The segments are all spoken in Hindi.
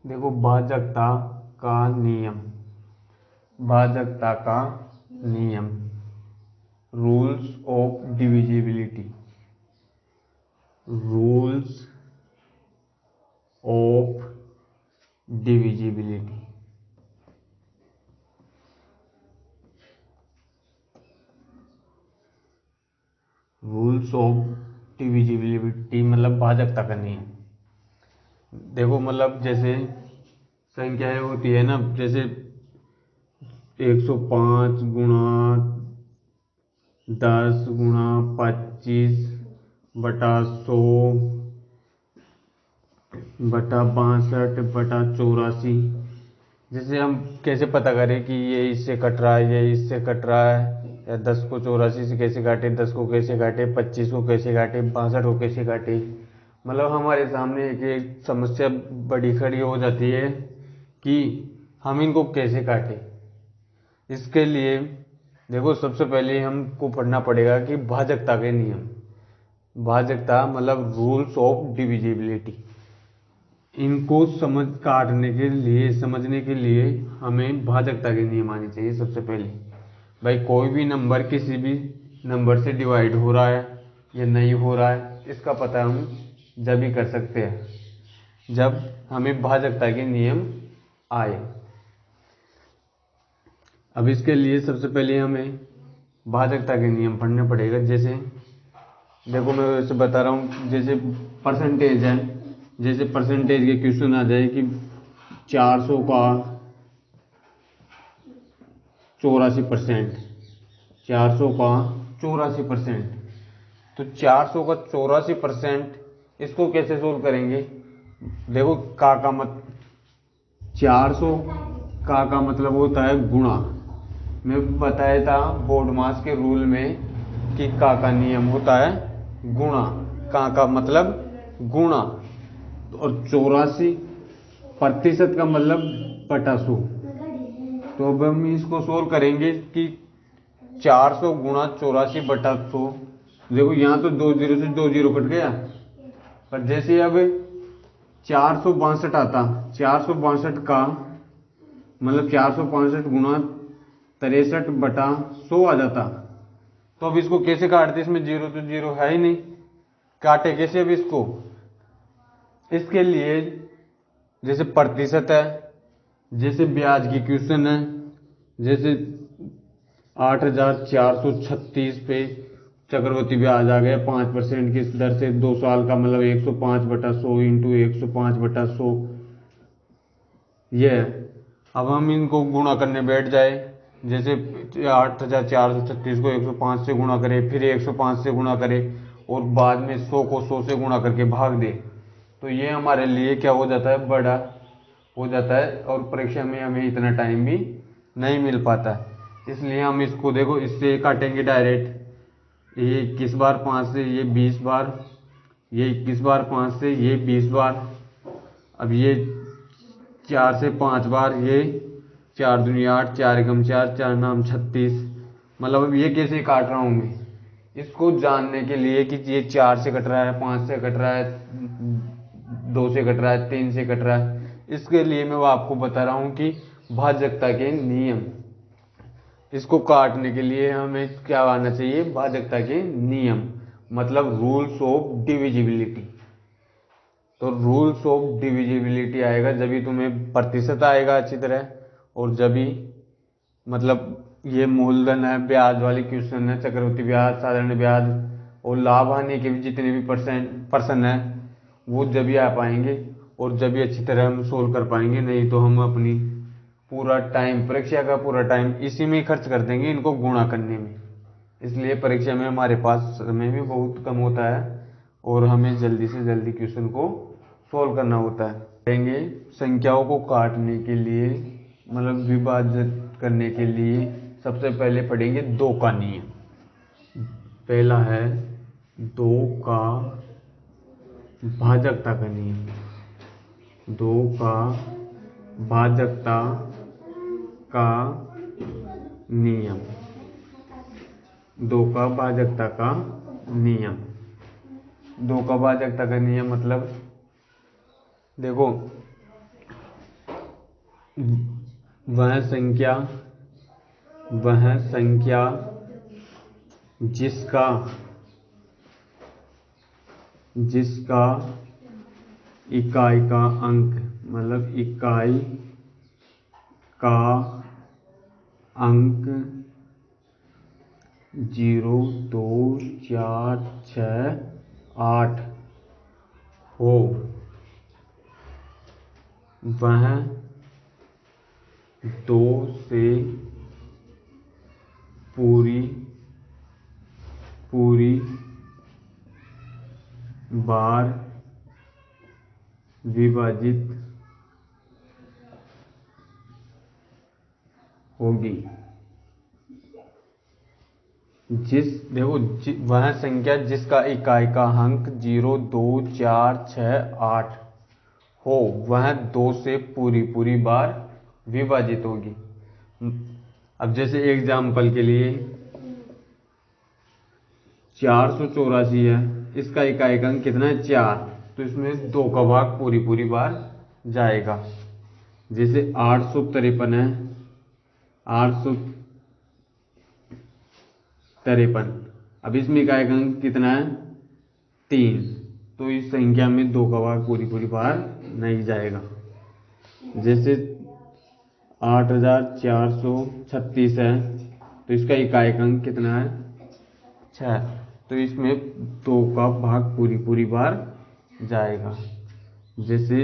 देखो भाजकता का नियम, भाजकता का नियम, rules of divisibility, rules of divisibility. Rules of divisibility मतलब भाजकता का नियम। देखो मतलब जैसे संख्याएं होती है ना, जैसे 105 गुणा 10 गुणा 25 बटा 100 बटा 62 बटा 84। जैसे हम कैसे पता करें कि ये इससे कट रहा है, ये इससे कट रहा है, या 10 को 84 से कैसे काटे, 10 को कैसे काटे, 25 को कैसे काटे, 62 को कैसे काटे। मतलब हमारे सामने एक समस्या बड़ी खड़ी हो जाती है कि हम इनको कैसे काटें। इसके लिए देखो सबसे पहले हमको पढ़ना पड़ेगा कि भाजकता के नियम, भाजकता मतलब रूल्स ऑफ डिविजिबिलिटी। इनको समझने के लिए हमें भाजकता के नियम आने चाहिए। सबसे पहले भाई कोई भी नंबर किसी भी नंबर से डिवाइड हो रहा है या नहीं हो रहा है, इसका पता हम जब ही कर सकते हैं जब हमें भाजकता के नियम आए। अब इसके लिए सबसे पहले हमें भाजकता के नियम पढ़ने पड़ेगा। जैसे देखो मैं वैसे बता रहा हूँ, जैसे परसेंटेज है, जैसे परसेंटेज के क्वेश्चन आ जाए कि 400 का 84%, 400 का 84%, तो 400 का 84% इसको कैसे सोल्व करेंगे। देखो का मत 400 का मतलब होता है गुणा। मैं बताया था बोर्ड मास के रूल में कि का नियम होता है गुणा, का मतलब गुणा, और 84% का मतलब बटा 100। तो अब हम इसको सोल्व करेंगे कि 400 गुणा 84 बटा 100। देखो यहाँ तो 2 जीरो से 2 जीरो कट गया, पर जैसे अब 462 आता, 462 का मतलब 465 गुणा 63 बटा 100 आ जाता। तो अब इसको कैसे काटते, इसमें जीरो तो जीरो है ही नहीं, काटे कैसे अब इसको। इसके लिए जैसे प्रतिशत है, जैसे ब्याज की क्वेश्चन है, जैसे 8436 पे चक्रवृद्धि ब्याज आ गया 5% की दर से 2 साल का, मतलब 105 बटा 100 इंटू 105 बटा 100। ये अब हम इनको गुणा करने बैठ जाए, जैसे 8436 को 105 से गुणा करें, फिर 105 से गुणा करें, और बाद में 100 को 100 से गुणा करके भाग दे, तो ये हमारे लिए क्या हो जाता है, बड़ा हो जाता है, और परीक्षा में हमें इतना टाइम भी नहीं मिल पाता है। इसलिए हम इसको देखो इससे काटेंगे डायरेक्ट, ये 21 बार 5 से ये 20 बार, ये 21 बार 5 से ये 20 बार, अब ये 4 से 5 बार, ये 4 दूनी 8, 4 एकम 4, 4 नाम 36। मतलब अब ये कैसे काट रहा हूँ मैं, इसको जानने के लिए कि ये 4 से कट रहा है, 5 से कट रहा है, 2 से कट रहा है, 3 से कट रहा है, इसके लिए मैं वो आपको बता रहा हूँ कि भाजकता के नियम। इसको काटने के लिए हमें क्या आना चाहिए, भाजकता के नियम, मतलब रूल्स ऑफ डिविजिबिलिटी। तो रूल्स ऑफ डिविजिबिलिटी आएगा जब भी तुम्हें प्रतिशत आएगा अच्छी तरह, और जब भी मतलब ये मूलधन है, ब्याज वाली क्वेश्चन है, चक्रवृद्धि ब्याज, साधारण ब्याज और लाभ हानि के भी जितने भी पर्सन है, वो जब भी आ पाएंगे और जब भी अच्छी तरह हम सोल्व कर पाएंगे। नहीं तो हम अपनी पूरा टाइम, परीक्षा का पूरा टाइम इसी में ही खर्च कर देंगे, इनको गुणा करने में। इसलिए परीक्षा में हमारे पास समय भी बहुत कम होता है और हमें जल्दी से जल्दी क्वेश्चन को सोल्व करना होता है। करेंगे संख्याओं को काटने के लिए, मतलब विभाजित करने के लिए सबसे पहले पढ़ेंगे 2 का नियम। पहला है 2 का भाजकता का नियम, 2 का भाजकता का नियम, 2 का भाजकता का नियम। 2 का भाजकता का नियम मतलब देखो वह संख्या जिसका इकाई का अंक मतलब इकाई का अंक 0, 2, 4, 6, 8 हो वह 2 से पूरी बार विभाजित होगी। वह संख्या जिसका इकाई का अंक 0, 2, 4, 6, 8 हो वह 2 से पूरी बार विभाजित होगी। अब जैसे एग्जाम्पल के लिए 484 है, इसका इकाई का अंक कितना है 4, तो इसमें 2 का भाग पूरी बार जाएगा। जैसे 853 है, 853, अब इसमें इकाई का अंक कितना है 3, तो इस संख्या में 2 का भाग पूरी बार नहीं जाएगा। जैसे 8436 है, तो इसका इकाई का अंक कितना है 6, तो इसमें 2 का भाग पूरी बार जाएगा। जैसे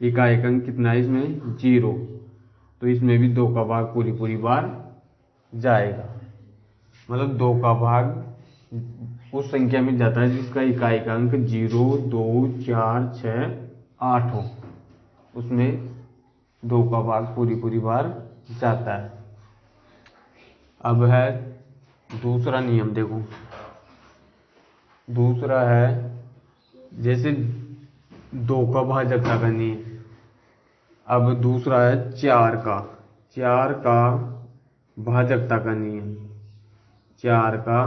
इकाई का अंक कितना है इसमें 0, तो इसमें भी 2 का भाग पूरी बार जाएगा। मतलब 2 का भाग उस संख्या में जाता है जिसका इकाई का अंक 0, 2, 4, 6, 8 हो, उसमें 2 का भाग पूरी बार जाता है। अब है दूसरा नियम, देखो दूसरा है जैसे 2 का भाजकता करनी है। अब दूसरा है 4 का भाजकता करनी है। 4 का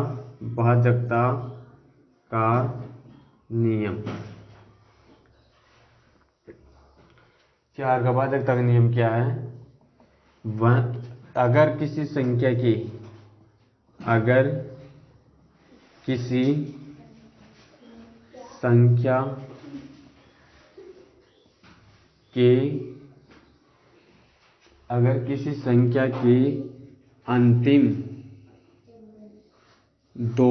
भाजकता का नियम। 4 का भाजकता का नियम क्या है? अगर किसी संख्या के अंतिम दो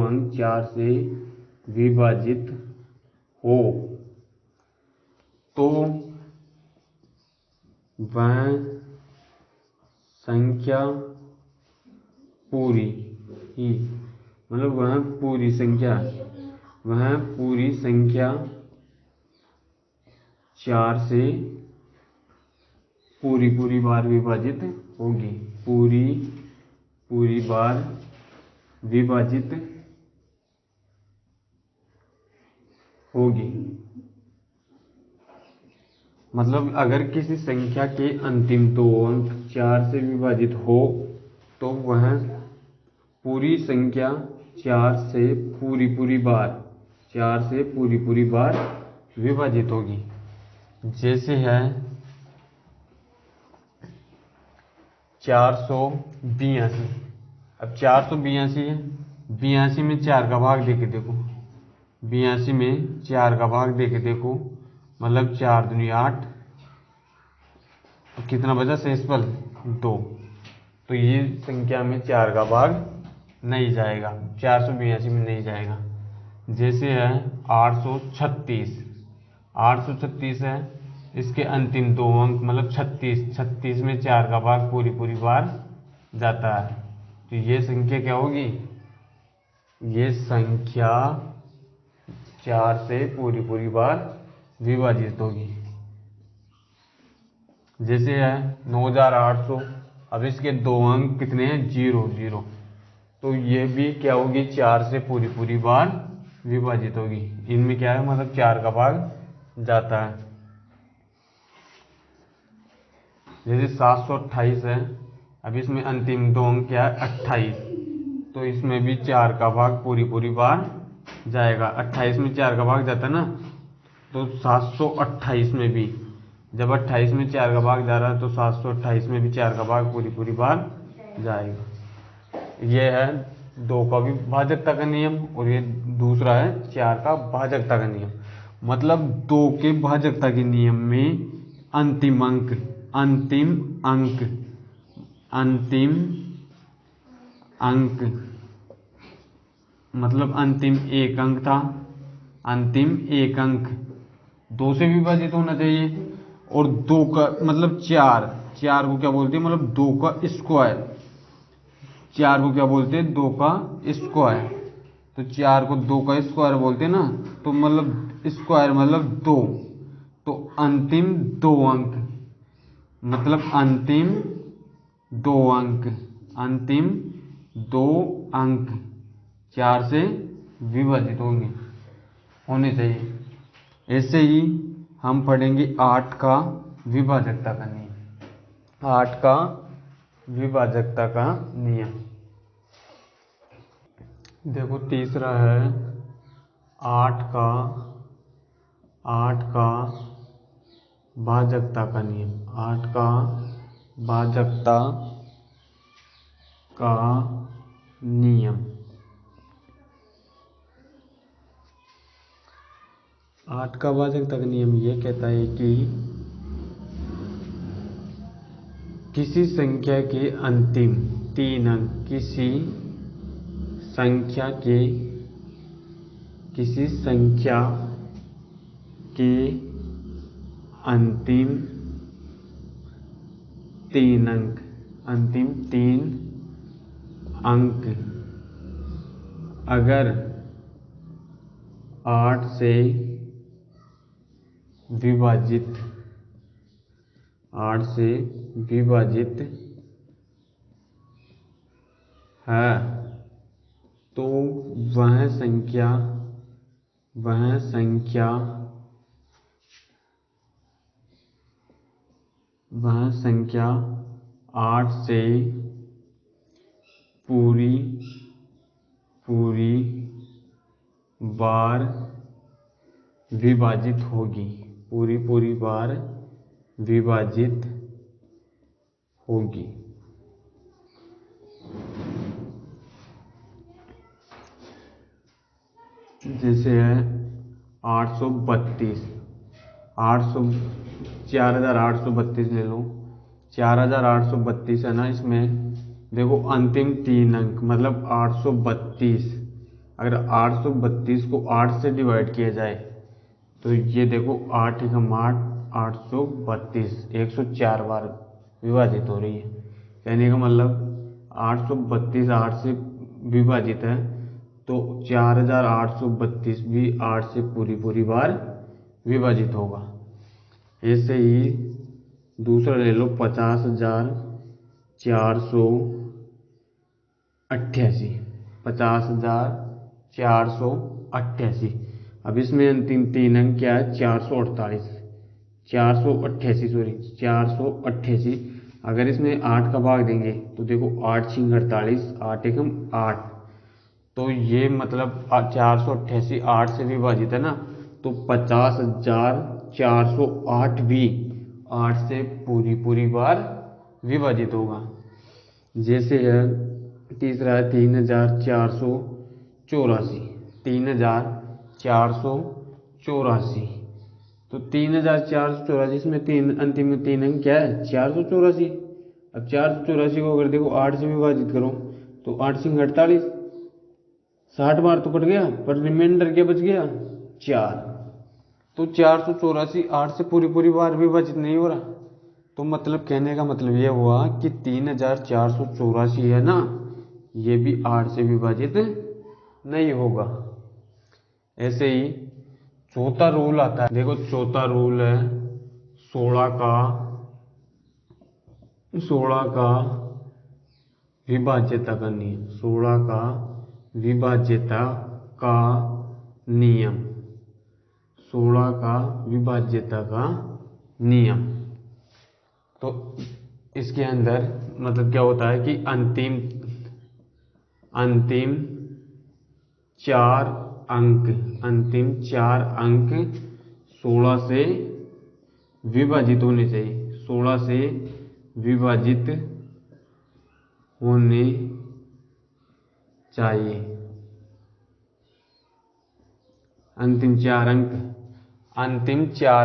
अंक 4 से विभाजित हो तो वह संख्या पूरी संख्या 4 से पूरी बार विभाजित होगी। पूरी बार विभाजित होगी। मतलब अगर किसी संख्या के अंतिम 2 अंक 4 से विभाजित हो तो वह पूरी संख्या 4 से पूरी बार विभाजित होगी। जैसे है 482। अब 482 है, 82 में 4 का भाग देके देखो, 82 में 4 का भाग देके देखो, मतलब 4 दूनी 8, तो कितना बचा शेषफल 2, तो ये संख्या में 4 का भाग नहीं जाएगा, 482 में नहीं जाएगा। जैसे है 836 है, इसके अंतिम 2 अंक मतलब 36 में 4 का भाग पूरी बार जाता है, तो ये संख्या क्या होगी? ये संख्या 4 से पूरी बार विभाजित होगी। जैसे है 9800, अब इसके 2 अंक कितने हैं 0, तो ये भी क्या होगी 4 से पूरी बार विभाजित होगी। इनमें क्या है मतलब 4 का भाग जाता है। जैसे 728 है, अब इसमें अंतिम दो अंक क्या है 28, तो इसमें भी 4 का भाग पूरी पूरी बार जाएगा। 28 में 4 का भाग जाता है ना, तो 728 में भी, जब 28 में 4 का भाग जा रहा है तो 728 में भी 4 का भाग पूरी पूरी बार जाएगा। ये है 2 का भी भाजकता का नियम, और ये दूसरा है 4 का भाजकता का नियम। मतलब 2 के भाजकता के नियम में अंतिम अंक मतलब अंतिम एक अंक था, अंतिम एक अंक 2 से विभाजित होना चाहिए। और 2 का मतलब 4 को क्या बोलते हैं, मतलब 2 का स्क्वायर, 4 को क्या बोलते हैं, 2 का स्क्वायर। तो 4 को 2 का स्क्वायर बोलते हैं ना, तो मतलब स्क्वायर मतलब 2, तो अंतिम 2 अंक, मतलब अंतिम 2 अंक, अंतिम 2 अंक 4 से विभाजित होने चाहिए। ऐसे ही हम पढ़ेंगे 8 का विभाजकता का नियम। 8 का विभाजकता का नियम देखो, तीसरा है 8 का भाजकता का नियम। 8 का भाजकता का नियम। 8 का भाजकता का नियम ये कहता है कि किसी संख्या के अंतिम 3 अंक, किसी संख्या के अंतिम 3 अंक, अंतिम 3 अंक अगर 8 से विभाजित है, तो वह संख्या 8 से पूरी बार विभाजित होगी, पूरी बार विभाजित होगी। जैसे है 832, 4832 ले लो। 4832 है ना, इसमें देखो अंतिम 3 अंक मतलब 832। अगर 832 को 8 से डिवाइड किया जाए तो ये देखो 8 एकम 8, 832 104 बार विभाजित हो रही है। कहने का मतलब 832 8 से विभाजित है, तो 4832 भी 8 से पूरी बार विभाजित होगा। ऐसे ही दूसरा ले लो 50,488, 50,488। अब इसमें अंतिम 3 अंक क्या है, 488, 488। अगर इसमें 8 का भाग देंगे तो देखो 8 छिंग 48, 8 एकम 8, तो ये मतलब 488 8 से विभाजित है ना, तो 50,408 भी 8 से पूरी बार विभाजित होगा। जैसे है तीसरा है 3,484, 3,484। तो 3,484 में अंतिम में 3 अंक क्या है, 484। अब 484 को अगर देखो 8 से विभाजित करो तो 8 सिंह 48, 60 बार तो कट गया, पर रिमाइंडर क्या बच गया, 4। तो 484 8 से पूरी बार विभाजित नहीं हो रहा। तो मतलब कहने का मतलब यह हुआ कि 3,484 है ना, ये भी 8 से विभाजित नहीं होगा। ऐसे ही चौथा रूल आता है, देखो चौथा रूल है 16 का विभाज्यता का नियम। 16 का विभाज्यता का नियम। 16 का विभाज्यता का नियम। तो इसके अंदर मतलब क्या होता है कि अंतिम अंतिम चार अंक 16 से विभाजित होने चाहिए, 16 से विभाजित होने चाहिए। अंतिम चार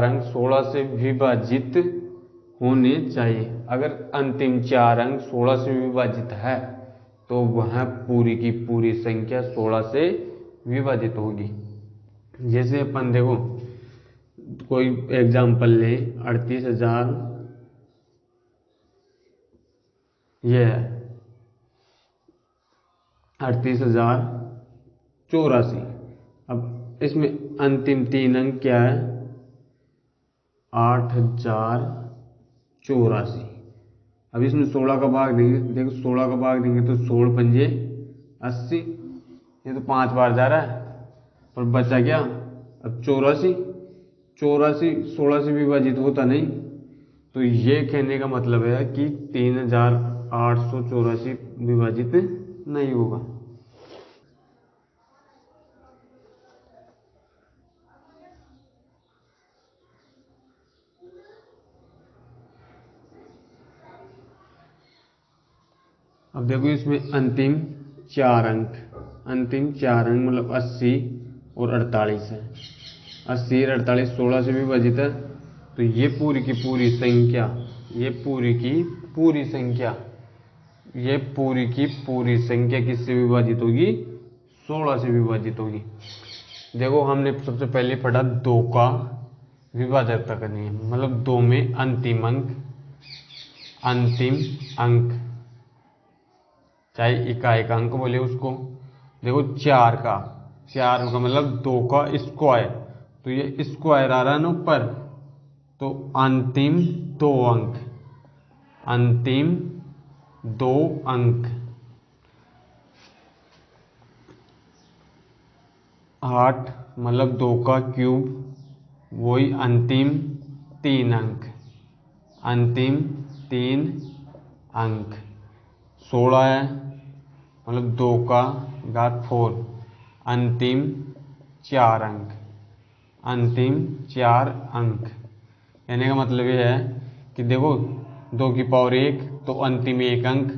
अंक 16 से विभाजित होने चाहिए। अगर अंतिम चार अंक 16 से विभाजित है तो वह पूरी की पूरी संख्या 16 से विभाजित होगी। जैसे अपन देखो कोई एग्जाम्पल ले, 38,000 ये है 38,084। अब इसमें अंतिम तीन अंक क्या है? 8,084। अब इसमें 16 का भाग देंगे, देखो 16 का भाग देंगे तो 16 पंजे 80, ये तो 5 बार जा रहा है और बचा क्या? अब 84 16 से विभाजित होता नहीं, तो ये कहने का मतलब है कि 3,884 विभाजित नहीं होगा। अब देखो इसमें अंतिम चार अंक मतलब 80 और 48 है। 80 और 48 16 से विभाजित है, तो ये पूरी की पूरी संख्या किससे विभाजित होगी? 16 से विभाजित होगी। देखो हमने सबसे पहले पढ़ा 2 का विभाजकता करनी है, मतलब 2 में अंतिम अंक चाहे इकाई अंक बोले उसको। देखो 4 का मतलब 2 का स्क्वायर, तो ये स्क्वायर आ रहा है ना ऊपर, तो अंतिम दो अंक 8 मतलब 2 का क्यूब, वही अंतिम तीन अंक 16 है, मतलब 2 का घात 4, अंतिम चार अंक। कहने का मतलब ये है कि देखो 2 की पावर 1 तो अंतिम एक अंक,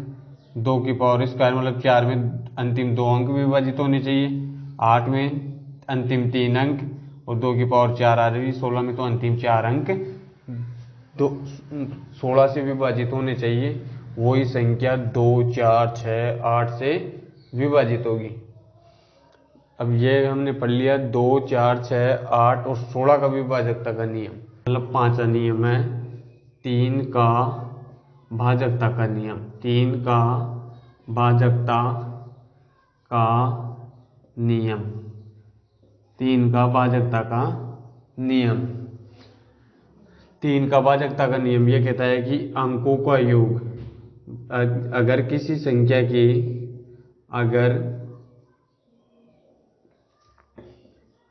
2 की पावर स्क्वायर मतलब 4 में अंतिम 2 अंक विभाजित होने चाहिए, 8 में अंतिम 3 अंक और 2 की पावर 4 आ रही है 16 में, तो अंतिम 4 अंक 16 से विभाजित होने चाहिए। वही संख्या 2, 4, 6, 8 से विभाजित होगी। अब ये हमने पढ़ लिया 2, 4, 6, 8 और 16 का विभाजकता का नियम, मतलब 5वां नियम है 3 का भाजकता का नियम। 3 का भाजकता का नियम 3 का भाजकता का नियम 3 का भाजकता का नियम ये कहता है कि अंकों का योग अगर किसी संख्या के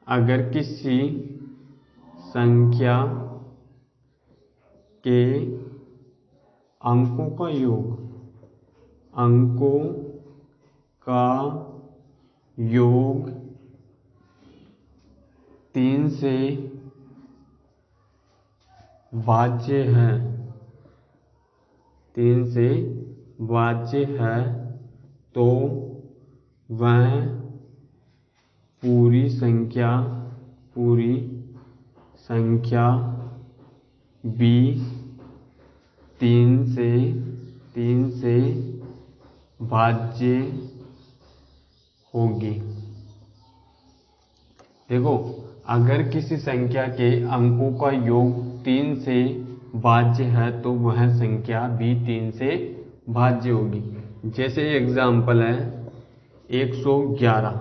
अगर किसी संख्या के अंकों का योग 3 से भाज्य है तो वह पूरी संख्या भी 3 से भाज्य होगी। देखो अगर किसी संख्या के अंकों का योग 3 से भाज्य है तो वह संख्या भी 3 से भाज्य होगी। जैसे एग्जाम्पल है 111।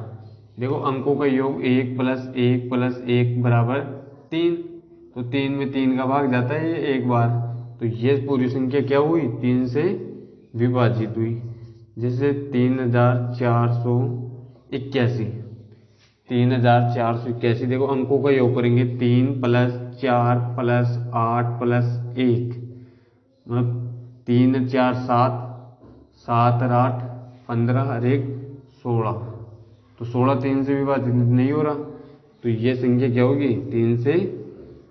देखो अंकों का योग 1 + 1 + 1 बराबर 3, तो 3 में 3 का भाग जाता है ये एक बार, तो ये पूरी संख्या क्या हुई? 3 से विभाजित हुई। जैसे 3,481। देखो अंकों का योग करेंगे 3 + 4 + 8 + 1 मतलब 3, 4, 7 7 और 8 15 और 1 16, तो 16 3 से विभाजित नहीं हो रहा, तो ये संख्या क्या होगी, 3 से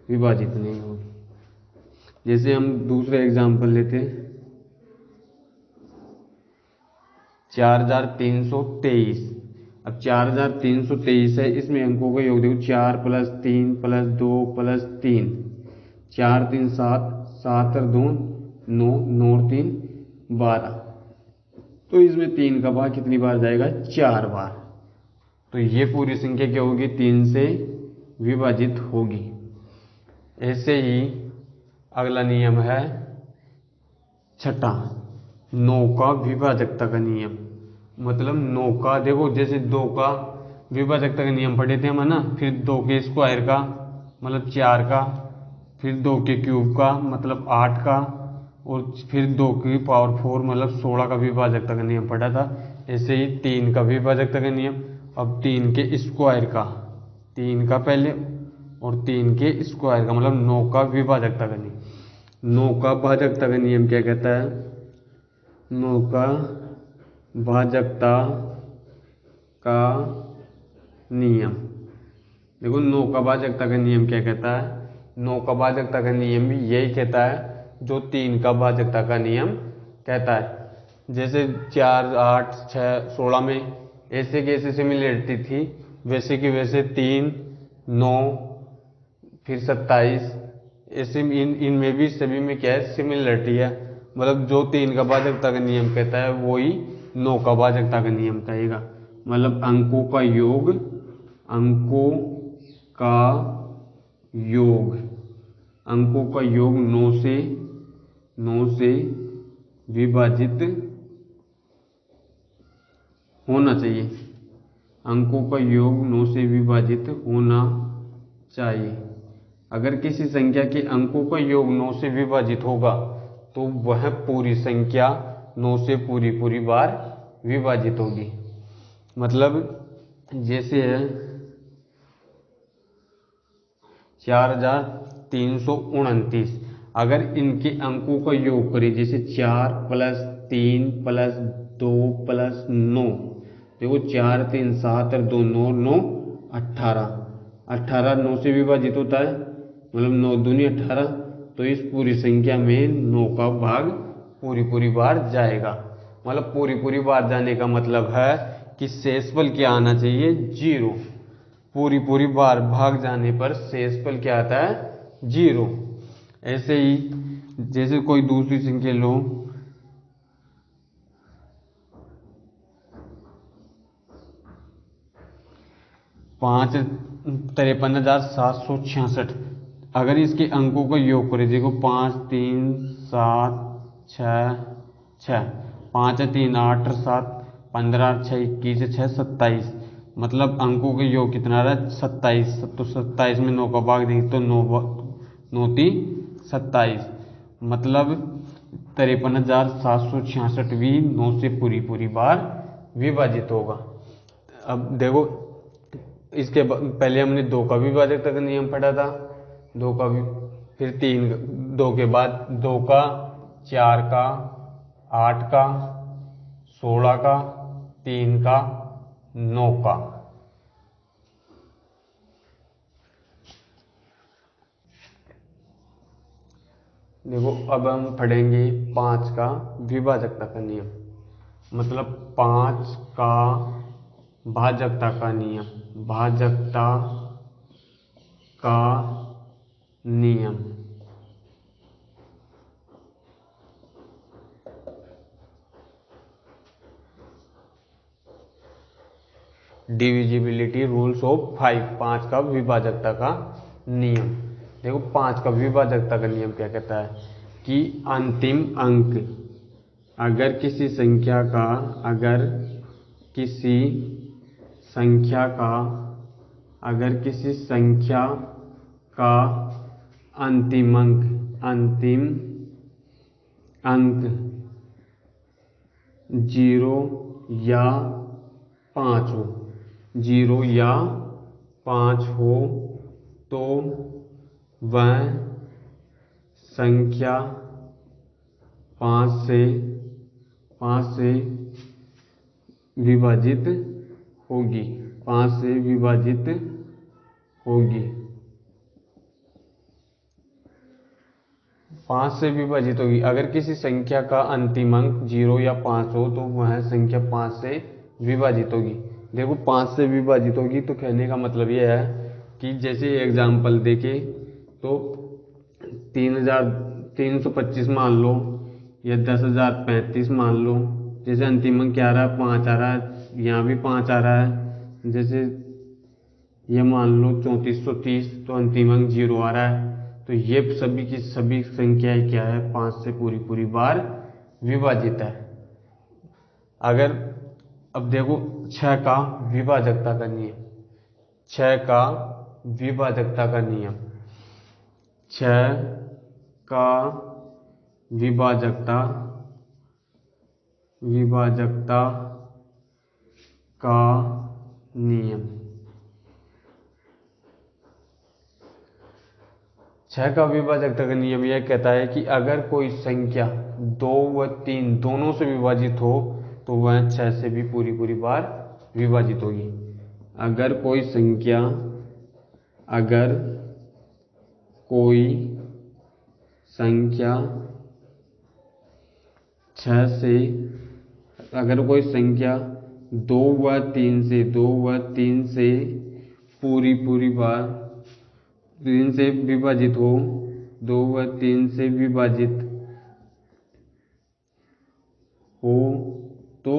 विभाजित नहीं होगी। जैसे हम दूसरा एग्जाम्पल लेते हैं, 4323। अब 4323 है, इसमें अंकों का योग देखो, 4 + 3 + 2 + 3, 4 3 7, 7 और 2 9, 9 और 3 12, तो इसमें 3 का भाग कितनी बार जाएगा, 4 बार। तो ये पूरी संख्या क्या होगी, 3 से विभाजित होगी। ऐसे ही अगला नियम है छठा, 9 का विभाजकता का नियम। मतलब 9 का देखो, जैसे 2 का विभाजकता का नियम पढ़े थे हम, है ना। फिर 2 के स्क्वायर का मतलब 4 का, फिर 2 के क्यूब का मतलब 8 का, और फिर 2 की पावर 4 मतलब 16 का विभाजकता का नियम पढ़ा था। ऐसे ही 3 का विभाजकता का नियम। अब 3 के स्क्वायर का, 3 का पहले और 3 के स्क्वायर का मतलब 9 का विभाजकता का नियम। 9 का भाजकता का नियम क्या कहता है, 9 का भाजकता का नियम। देखो 9 का भाजकता का नियम क्या कहता है, 9 का भाजकता का नियम भी यही कहता है जो 3 का भाजकता का नियम कहता है। जैसे 4 8 6 16 में ऐसे की ऐसे सिमिलरिटी थी, वैसे की वैसे 3 9 फिर 27, ऐसे इनमें भी सभी में क्या है, सिमिलरिटी है। मतलब जो 3 का भाजकता का नियम कहता है वही 9 का भाजकता का नियम कहेगा। मतलब अंकों का योग, अंकों का योग, अंकों का योग 9 से विभाजित होना चाहिए। अंकों का योग 9 से विभाजित होना चाहिए। अगर किसी संख्या के अंकों का योग 9 से विभाजित होगा तो वह पूरी संख्या 9 से पूरी बार विभाजित होगी। मतलब जैसे है 4329, अगर इनके अंकों का योग करें, जैसे 4 + 3 + 2 + 9, देखो 4 3 7 और 2 9 9 18, 18 9 से विभाजित होता है, मतलब 9 दूनी 18, तो इस पूरी संख्या में 9 का भाग पूरी बार जाएगा। मतलब पूरी बार जाने का मतलब है कि शेषफल क्या आना चाहिए, 0। पूरी बार भाग जाने पर शेषफल क्या आता है, 0। ऐसे ही जैसे कोई दूसरी संख्या लो, 53,766, अगर इसके अंकों का योग करें, देखो 5 3 7 6 6, 5 3 8 7, 15 6 21 6 27, मतलब अंकों का योग कितना रहा, 27। तो 27 में 9 का भाग देंगे तो 9 3 27, मतलब 53,766 भी 9 से पूरी बार विभाजित होगा। अब देखो इसके पहले हमने 2 का विभाजकता का नियम पढ़ा था, 2 का भी, फिर 3, 2 के बाद 2 का, 4 का, 8 का, 16 का, 3 का, 9 का। देखो अब हम पढ़ेंगे 5 का विभाजकता का नियम। मतलब 5 का भाजकता का नियम, भाजकता का नियम। डिविजिबिलिटी रूल्स ऑफ 5, 5 का विभाजकता का नियम। देखो 5 का विभाजकता का नियम क्या कहता है कि अंतिम अंक अगर किसी संख्या का, अगर किसी संख्या का, अगर किसी संख्या का अंतिम अंक 0 या 5 हो, 0 या 5 हो, तो वह संख्या 5 से 5 से विभाजित होगी, 5 से विभाजित होगी, 5 से विभाजित होगी। अगर किसी संख्या का अंतिम अंक 0 या 5 हो तो वह संख्या 5 से विभाजित होगी। देखो 5 से विभाजित होगी तो कहने का मतलब यह है कि जैसे एग्जाम्पल देखे तो 3,325 मान लो या 10,035 मान लो। जैसे अंतिम अंक क्या आ रहा है, 5 आ रहा है, यहाँ भी 5 आ रहा है। जैसे ये मान लो 3430 तो अंतिम अंक 0 आ रहा है। तो ये सभी की सभी संख्याएं क्या है, 5 से पूरी पूरी बार विभाजित है। अगर अब देखो 6 का विभाजकता का नियम, 6 का विभाजकता का नियम, 6 का विभाजकता का नियम, 6 का विभाजकता का नियम यह कहता है कि अगर कोई संख्या 2 व 3 दोनों से विभाजित हो तो वह 6 से भी पूरी पूरी बार विभाजित होगी। अगर कोई संख्या 2 व 3 से पूरी पूरी बार 3 से विभाजित हो, 2 व 3 से विभाजित हो तो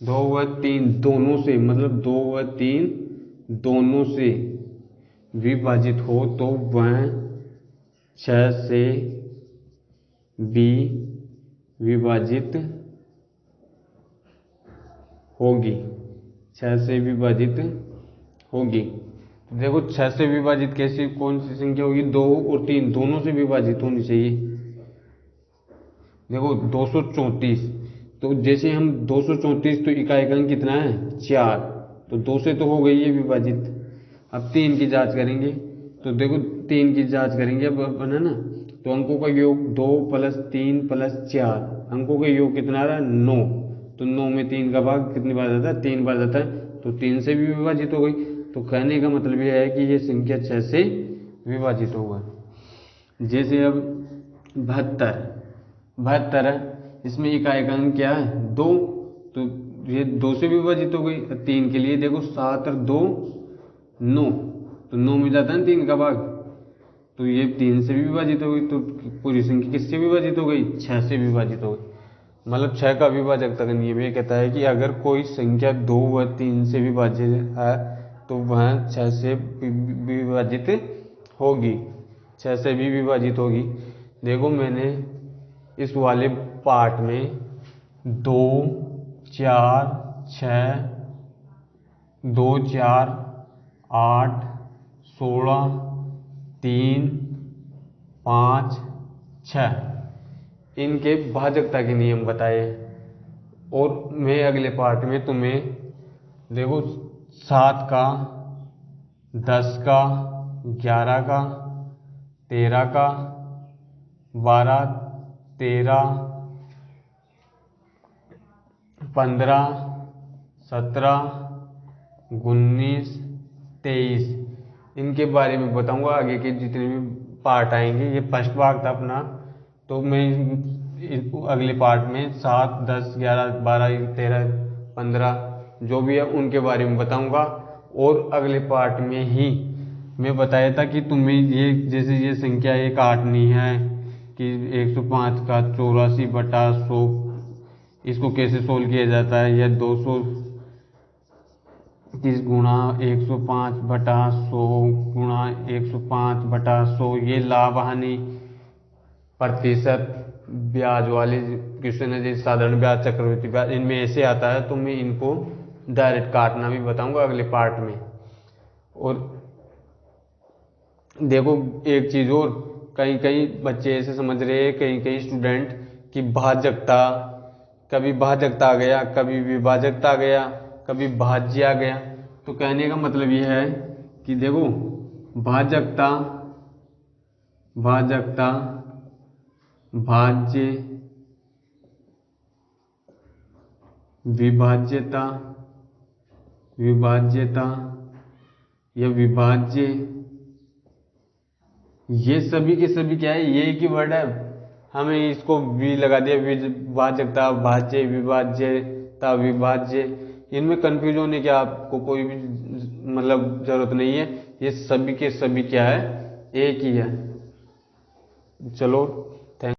2 व 3 दोनों से, मतलब 2 व 3 दोनों से विभाजित हो तो वह 6 से भी विभाजित होगी, 6 से विभाजित होगी। देखो 6 से विभाजित कैसी कौन सी संख्या होगी, 2 और 3 दोनों से विभाजित होनी चाहिए। देखो 234, तो जैसे हम 234 तो इकाई का अंक कितना है 4, तो 2 से तो हो गई है विभाजित। अब 3 की जांच करेंगे तो देखो 3 की जांच करेंगे अब है ना, तो अंकों का योग 2 + 3 + 4, अंकों का योग कितना आ रहा है 9, तो 9 में 3 का भाग कितनी बार जाता है, 3 बार जाता है, तो 3 से भी विभाजित हो गई। तो कहने का मतलब यह है कि ये संख्या 6 से विभाजित होगा। जैसे अब 72 है, इसमें इकाई का अंक क्या है 2, तो ये 2 से विभाजित हो गई। 3 के लिए देखो 7 और 2 9, तो 9 में जाता है 3 का भाग, तो ये 3 से भी विभाजित हो गई। तो पूरी संख्या किससे विभाजित हो गई, 6 से विभाजित हो गई। मतलब 6 का विभाजकता का नियम ये कहता है कि अगर कोई संख्या 2 व 3 से विभाजित है तो वह 6 से विभाजित होगी, 6 से भी विभाजित होगी। देखो मैंने इस वाले पार्ट में 2 4 6 2 4 8 16 3 5 6 इनके भाजकता के नियम बताए। और मैं अगले पार्ट में तुम्हें देखो 7 का, 10 का, 11 का, 13 का, 12 13 15 17 19 23 इनके बारे में बताऊंगा। आगे के जितने भी पार्ट आएंगे, ये फर्स्ट भाग था अपना, तो मैं अगले पार्ट में 7 10 11 12 13 15 जो भी है उनके बारे में बताऊंगा। और अगले पार्ट में ही मैं बताया था कि तुम्हें ये जैसे ये संख्या एक काटनी है कि 105 का 84/100 इसको कैसे सोल्व किया जाता है, या 230 गुणा 105/100 गुणा 105/100, ये लाभ हानि प्रतिशत ब्याज वाले क्वेश्चन है, जैसे साधारण ब्याज, चक्रवृद्धि ब्याज, इनमें ऐसे आता है। तो मैं इनको डायरेक्ट काटना भी बताऊंगा अगले पार्ट में। और देखो एक चीज और, कई कई बच्चे ऐसे समझ रहे हैं, कई कई स्टूडेंट, कि भाजकता, कभी भाजकता आ गया, कभी विभाजकता आ गया, कभी भाज्य आ गया। तो कहने का मतलब यह है कि देखो भाजकता, भाज्य विभाज्यता, विभाज्यता या विभाज्य, ये सभी के सभी क्या है, ये एक ही वर्ड है, हमें इसको भी लगा दिया, विभाजकता, भाज्य, विभाज्यता, विभाज्य, इनमें कंफ्यूज होने की आपको कोई भी मतलब जरूरत नहीं है, ये सभी के सभी क्या है, एक ही है। चलो